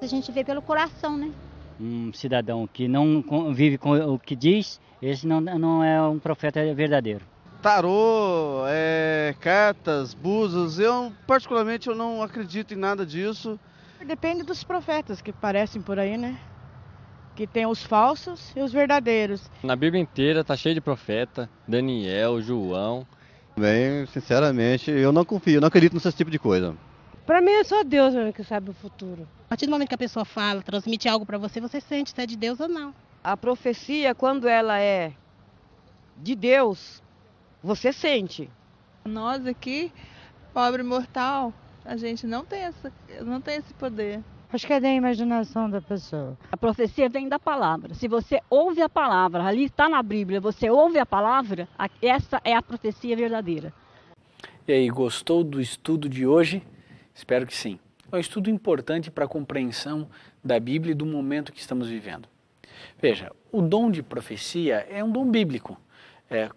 a gente vê pelo coração, né? Um cidadão que não vive com o que diz, esse não é um profeta verdadeiro. Tarô, cartas, búzios, particularmente eu não acredito em nada disso. Depende dos profetas que aparecem por aí, né? Que tem os falsos e os verdadeiros. Na Bíblia inteira tá cheio de profeta, Daniel, João. Bem, sinceramente, eu não confio, eu não acredito nesse tipo de coisa. Para mim é só Deus que sabe o futuro. A partir do momento que a pessoa fala, transmite algo para você, você sente se é de Deus ou não. A profecia, quando ela é de Deus, você sente. Nós aqui, pobre mortal, a gente não tem esse poder. Acho que é da imaginação da pessoa. A profecia vem da palavra. Se você ouve a palavra, ali está na Bíblia, você ouve a palavra, essa é a profecia verdadeira. E aí, gostou do estudo de hoje? Espero que sim. É um estudo importante para a compreensão da Bíblia e do momento que estamos vivendo. Veja, o dom de profecia é um dom bíblico.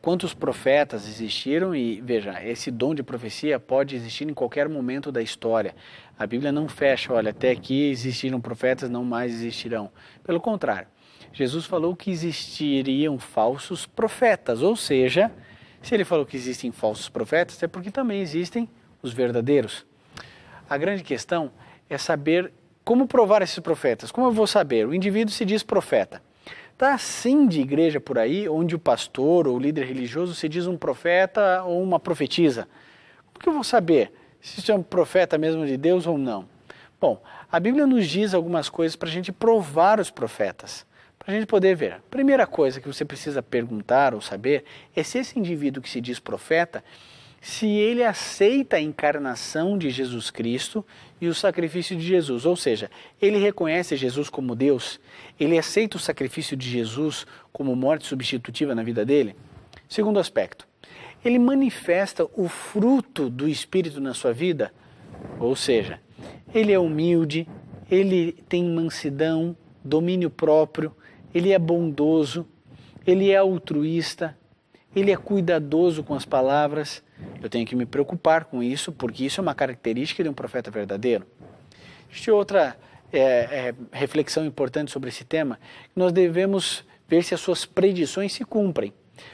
Quantos profetas existiram e, veja, esse dom de profecia pode existir em qualquer momento da história. A Bíblia não fecha, olha, até aqui existiram profetas, não mais existirão. Pelo contrário, Jesus falou que existiriam falsos profetas, ou seja, se ele falou que existem falsos profetas, é porque também existem os verdadeiros. A grande questão é saber como provar esses profetas. Como eu vou saber? O indivíduo se diz profeta. Está assim de igreja por aí, onde o pastor ou o líder religioso se diz um profeta ou uma profetisa. Como que eu vou saber se isso é um profeta mesmo de Deus ou não? Bom, a Bíblia nos diz algumas coisas para a gente provar os profetas, para a gente poder ver. A primeira coisa que você precisa perguntar ou saber é se esse indivíduo que se diz profeta, se ele aceita a encarnação de Jesus Cristo e o sacrifício de Jesus, ou seja, ele reconhece Jesus como Deus, ele aceita o sacrifício de Jesus como morte substitutiva na vida dele. Segundo aspecto, ele manifesta o fruto do Espírito na sua vida, ou seja, ele é humilde, ele tem mansidão, domínio próprio, ele é bondoso, ele é altruísta, ele é cuidadoso com as palavras. Eu tenho que me preocupar com isso, porque isso é uma característica de um profeta verdadeiro. Existe outra reflexão importante sobre esse tema. Nós devemos ver se as suas predições se cumprem.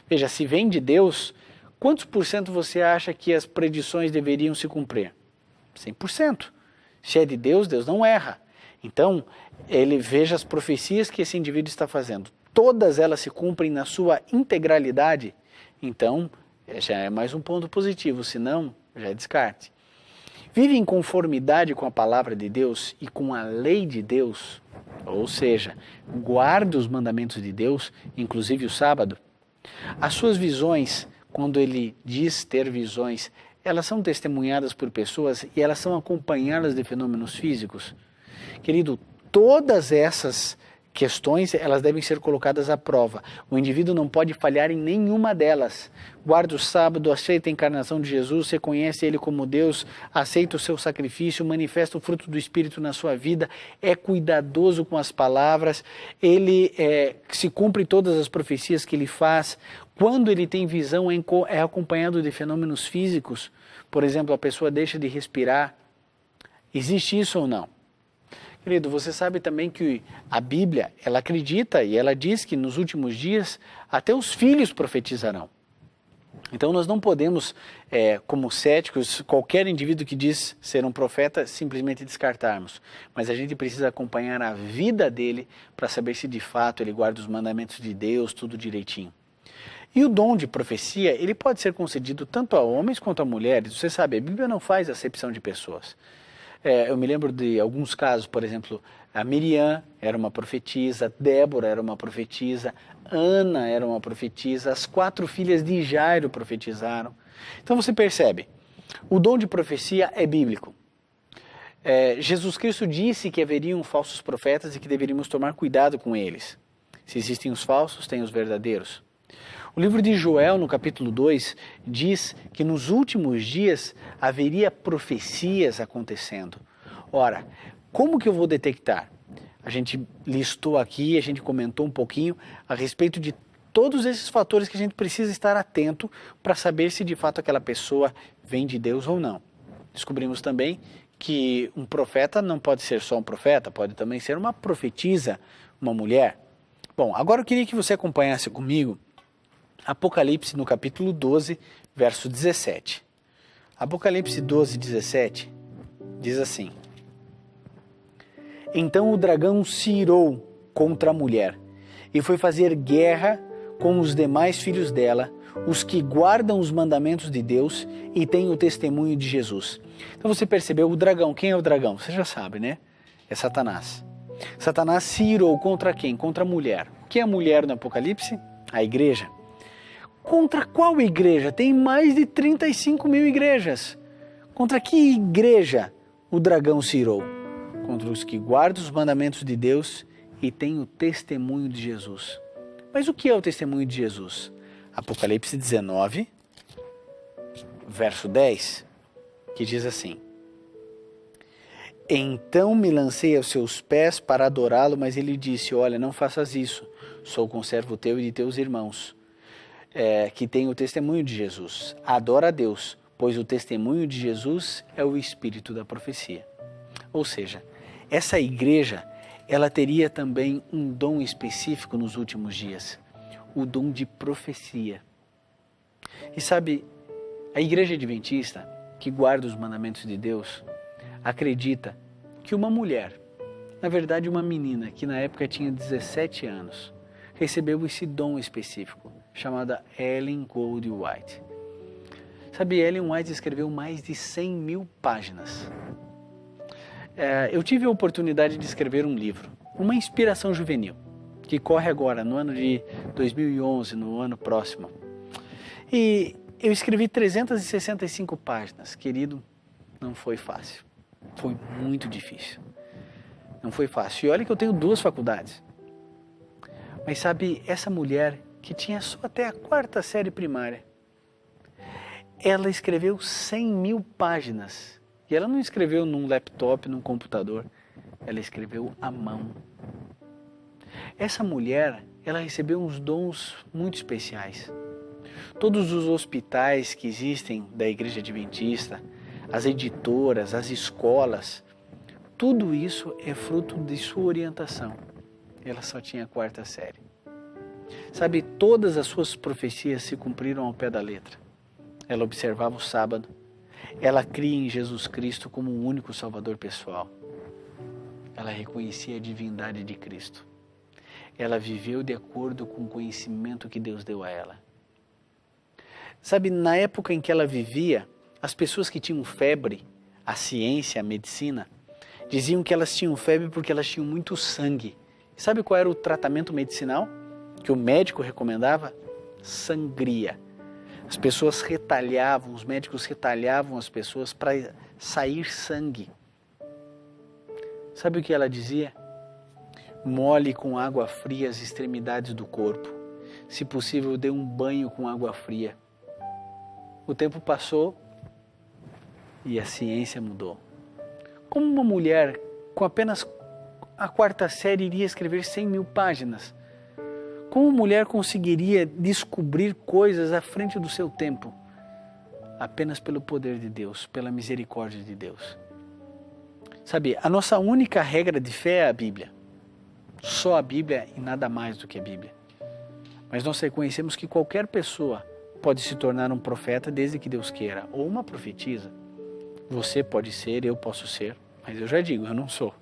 Veja, se vem de Deus, quantos por cento você acha que as predições deveriam se cumprir? 100%. Se é de Deus, Deus não erra. Então, ele veja as profecias que esse indivíduo está fazendo. Todas elas se cumprem na sua integralidade. Então, já é mais um ponto positivo, senão já é descarte. Vive em conformidade com a palavra de Deus e com a lei de Deus, ou seja, guarda os mandamentos de Deus, inclusive o sábado. As suas visões, quando ele diz ter visões, elas são testemunhadas por pessoas e elas são acompanhadas de fenômenos físicos. Querido, todas essas questões, elas devem ser colocadas à prova. O indivíduo não pode falhar em nenhuma delas. Guarda o sábado, aceita a encarnação de Jesus, reconhece Ele como Deus, aceita o seu sacrifício, manifesta o fruto do Espírito na sua vida, é cuidadoso com as palavras, ele se cumpre todas as profecias que ele faz. Quando ele tem visão, é acompanhado de fenômenos físicos. Por exemplo, a pessoa deixa de respirar. Existe isso ou não? Querido, você sabe também que a Bíblia, ela acredita e ela diz que nos últimos dias até os filhos profetizarão. Então nós não podemos, como céticos, qualquer indivíduo que diz ser um profeta, simplesmente descartarmos. Mas a gente precisa acompanhar a vida dele para saber se de fato ele guarda os mandamentos de Deus, tudo direitinho. E o dom de profecia, ele pode ser concedido tanto a homens quanto a mulheres. Você sabe, a Bíblia não faz acepção de pessoas. Eu me lembro de alguns casos, por exemplo, a Miriam era uma profetisa, Débora era uma profetisa, Ana era uma profetisa, as 4 filhas de Jairo profetizaram. Então você percebe, o dom de profecia é bíblico. Jesus Cristo disse que haveriam falsos profetas e que deveríamos tomar cuidado com eles. Se existem os falsos, tem os verdadeiros. O livro de Joel, no capítulo 2, diz que nos últimos dias haveria profecias acontecendo. Ora, como que eu vou detectar? A gente listou aqui, a gente comentou um pouquinho a respeito de todos esses fatores que a gente precisa estar atento para saber se de fato aquela pessoa vem de Deus ou não. Descobrimos também que um profeta não pode ser só um profeta, pode também ser uma profetisa, uma mulher. Bom, agora eu queria que você acompanhasse comigo Apocalipse no capítulo 12, verso 17. Apocalipse 12, 17 diz assim: Então o dragão se irou contra a mulher e foi fazer guerra com os demais filhos dela, os que guardam os mandamentos de Deus e têm o testemunho de Jesus. Então você percebeu o dragão. Quem é o dragão? Você já sabe, né? É Satanás. Satanás se irou contra quem? Contra a mulher. O que é a mulher no Apocalipse? A igreja. Contra qual igreja? Tem mais de 35 mil igrejas. Contra que igreja o dragão se irou? Contra os que guardam os mandamentos de Deus e têm o testemunho de Jesus. Mas o que é o testemunho de Jesus? Apocalipse 19, verso 10, que diz assim: Então me lancei aos seus pés para adorá-lo, mas ele disse: Olha, não faças isso, sou conservo teu e de teus irmãos, que têm o testemunho de Jesus. Adora a Deus, pois o testemunho de Jesus é o espírito da profecia. Ou seja, essa igreja, ela teria também um dom específico nos últimos dias, o dom de profecia. E sabe, a igreja adventista, que guarda os mandamentos de Deus, acredita que uma mulher, na verdade uma menina, que na época tinha 17 anos, recebeu esse dom específico, chamada Ellen Gold White. Sabe, Ellen White escreveu mais de 100 mil páginas. Eu tive a oportunidade de escrever um livro, uma inspiração juvenil, que corre agora, no ano de 2011, no ano próximo. E eu escrevi 365 páginas. Querido, não foi fácil. Foi muito difícil. Não foi fácil. E olha que eu tenho 2 faculdades. Mas sabe, essa mulher que tinha só até a 4ª série primária, ela escreveu 100 mil páginas. E ela não escreveu num laptop, num computador. Ela escreveu à mão. Essa mulher, ela recebeu uns dons muito especiais. Todos os hospitais que existem da Igreja Adventista, as editoras, as escolas, tudo isso é fruto de sua orientação. Ela só tinha a 4ª série. Sabe, todas as suas profecias se cumpriram ao pé da letra. Ela observava o sábado. Ela cria em Jesus Cristo como o único Salvador pessoal. Ela reconhecia a divindade de Cristo. Ela viveu de acordo com o conhecimento que Deus deu a ela. Sabe, na época em que ela vivia, as pessoas que tinham febre, a ciência, a medicina, diziam que elas tinham febre porque elas tinham muito sangue. E sabe qual era o tratamento medicinal que o médico recomendava? Sangria. As pessoas retalhavam, os médicos retalhavam as pessoas para sair sangue. Sabe o que ela dizia? Molhe com água fria as extremidades do corpo. Se possível, dê um banho com água fria. O tempo passou e a ciência mudou. Como uma mulher com apenas a 4ª série iria escrever 100 mil páginas? Como uma mulher conseguiria descobrir coisas à frente do seu tempo? Apenas pelo poder de Deus, pela misericórdia de Deus. Sabe, a nossa única regra de fé é a Bíblia. Só a Bíblia e nada mais do que a Bíblia. Mas nós reconhecemos que qualquer pessoa pode se tornar um profeta desde que Deus queira, ou uma profetisa. Você pode ser, eu posso ser, mas eu já digo, eu não sou.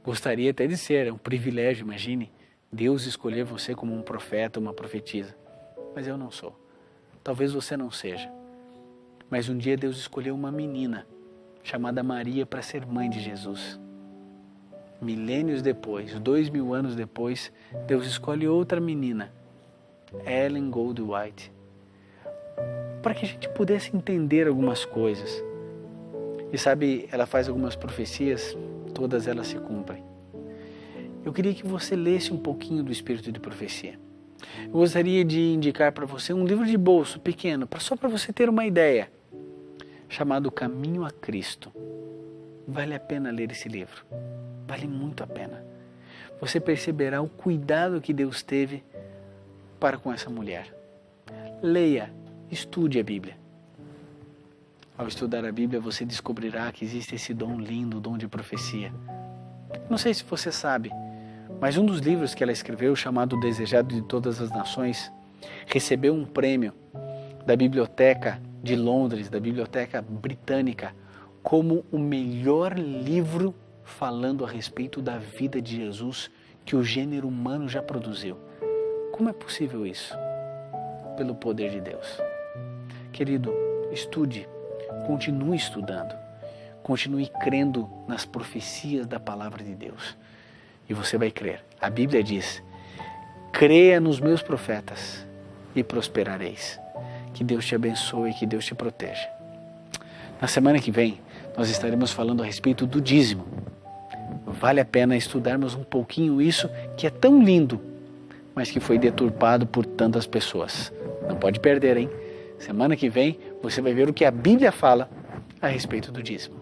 Gostaria até de ser, é um privilégio, imagine, Deus escolher você como um profeta, uma profetisa. Mas eu não sou. Talvez você não seja. Mas um dia Deus escolheu uma menina chamada Maria para ser mãe de Jesus. Milênios depois, 2000 anos depois, Deus escolhe outra menina, Ellen Gold White, para que a gente pudesse entender algumas coisas. E sabe, ela faz algumas profecias, todas elas se cumprem. Eu queria que você lesse um pouquinho do Espírito de Profecia. Eu gostaria de indicar para você um livro de bolso pequeno, só para você ter uma ideia, chamado Caminho a Cristo. Vale a pena ler esse livro. Vale muito a pena. Você perceberá o cuidado que Deus teve para com essa mulher. Leia, estude a Bíblia. Ao estudar a Bíblia, você descobrirá que existe esse dom lindo, o dom de profecia. Não sei se você sabe, mas um dos livros que ela escreveu, chamado O Desejado de Todas as Nações, recebeu um prêmio da Biblioteca de Londres, da Biblioteca Britânica, como o melhor livro falando a respeito da vida de Jesus que o gênero humano já produziu. Como é possível isso? Pelo poder de Deus. Querido, estude, continue estudando, continue crendo nas profecias da palavra de Deus. E você vai crer. A Bíblia diz: creia nos meus profetas e prosperareis. Que Deus te abençoe e que Deus te proteja. Na semana que vem, nós estaremos falando a respeito do dízimo. Vale a pena estudarmos um pouquinho isso, que é tão lindo, mas que foi deturpado por tantas pessoas. Não pode perder, hein? Semana que vem, você vai ver o que a Bíblia fala a respeito do dízimo.